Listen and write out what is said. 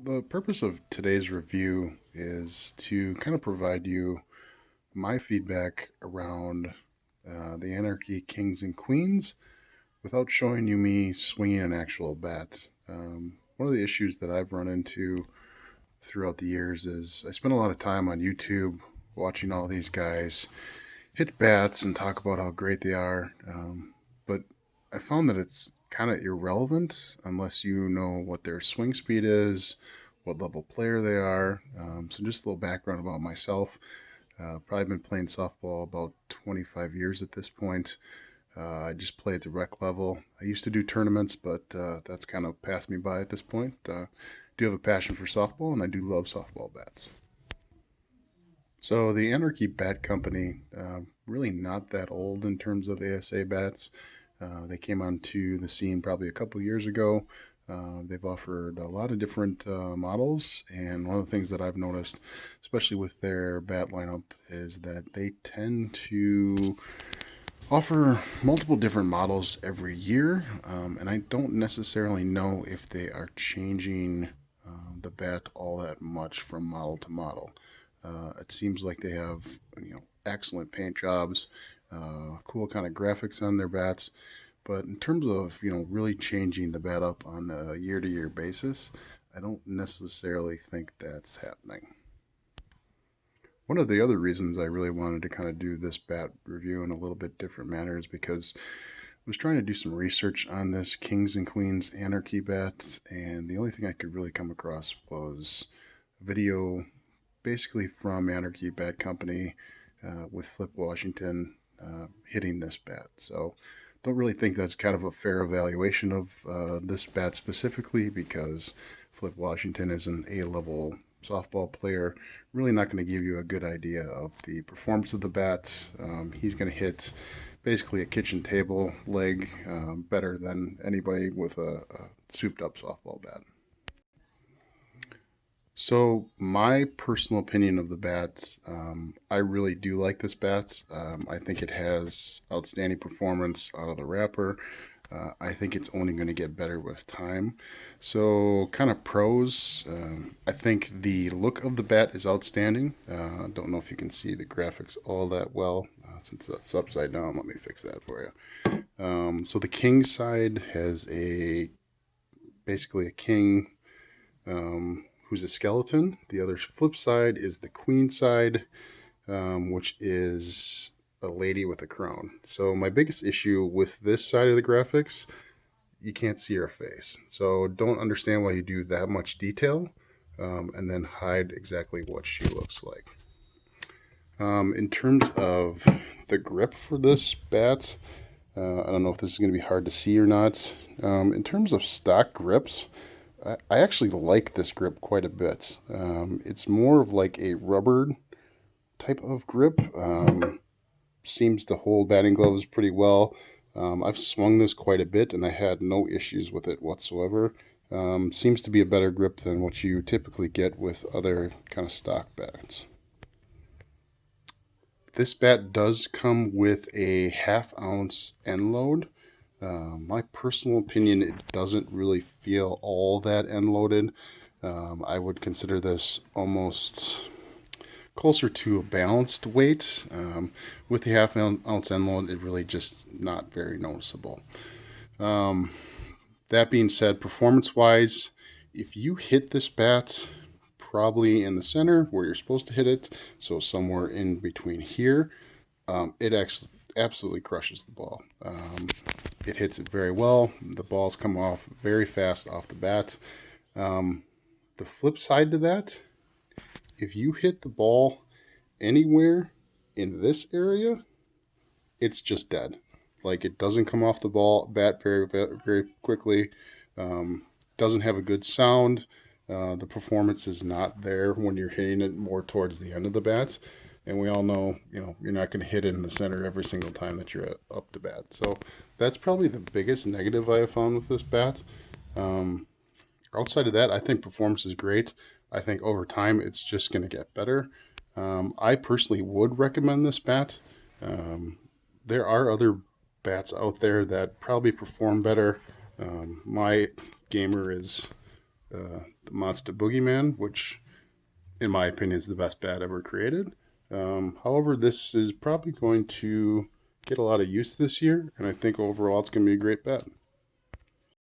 The purpose of today's review is to kind of provide you my feedback around the Anarchy Kings and Queens without showing you me swinging an actual bat. One of the issues that I've run into throughout the years is I spend a lot of time on YouTube watching all these guys hit bats and talk about how great they are. But I found that it's kind of irrelevant unless you know what their swing speed is, what level player they are. So just a little background about myself. Probably been playing softball about 25 years at this point. I just play at the rec level. I used to do tournaments, but that's kind of passed me by at this point. Do have a passion for softball, and I do love softball bats. So the Anarchy Bat Company, really not that old in terms of ASA bats. They came onto the scene probably a couple years ago. They've offered a lot of different models, and one of the things that I've noticed, especially with their bat lineup, is that they tend to offer multiple different models every year, and I don't necessarily know if they are changing the bat all that much from model to model. It seems like they have excellent paint jobs, cool kind of graphics on their bats. But in terms of really changing the bat up on a year-to-year basis, I don't necessarily think that's happening. One of the other reasons I really wanted to kind of do this bat review in a little bit different manner is because I was trying to do some research on this Kings and Queens Anarchy bat, and the only thing I could really come across was a video basically from Anarchy Bat Company with Flip Washington hitting this bat. So don't really think that's kind of a fair evaluation of this bat specifically because Flip Washington is an A-level softball player. Really not going to give you a good idea of the performance of the bat. He's going to hit basically a kitchen table leg better than anybody with a souped up softball bat. So my personal opinion of the bat, I really do like this bat. I think it has outstanding performance out of the wrapper. I think it's only going to get better with time. So kind of pros, I think the look of the bat is outstanding. Don't know if you can see the graphics all that well. Since that's upside down, let me fix that for you. So the king side has basically a king who's a skeleton. The other flip side is the queen side, which is a lady with a crown. So my biggest issue with this side of the graphics, you can't see her face. So don't understand why you do that much detail and then hide exactly what she looks like. In terms of the grip for this bat, I don't know if this is going to be hard to see or not. In terms of stock grips, I actually like this grip quite a bit. It's more of like a rubber type of grip. Seems to hold batting gloves pretty well. I've swung this quite a bit and I had no issues with it whatsoever. Seems to be a better grip than what you typically get with other kind of stock bats. This bat does come with a half-ounce end load. My personal opinion, it doesn't really feel all that end loaded. I would consider this almost closer to a balanced weight. With the half ounce end load, it really just not very noticeable. That being said, performance wise, if you hit this bat probably in the center where you're supposed to hit it, so somewhere in between here, it actually absolutely crushes the ball. It hits it very well. The balls come off very fast off the bat. The flip side to that, if you hit the ball anywhere in this area, it's just dead. Like it doesn't come off the bat very, very quickly. Doesn't have a good sound. The performance is not there when you're hitting it more towards the end of the bat. And we all know, you're not going to hit it in the center every single time that you're up to bat. So that's probably the biggest negative I have found with this bat. Outside of that, I think performance is great. I think over time it's just going to get better. I personally would recommend this bat. There are other bats out there that probably perform better. My gamer is the Monster Boogeyman, which in my opinion is the best bat ever created. However, this is probably going to get a lot of use this year, and I think overall it's going to be a great bat.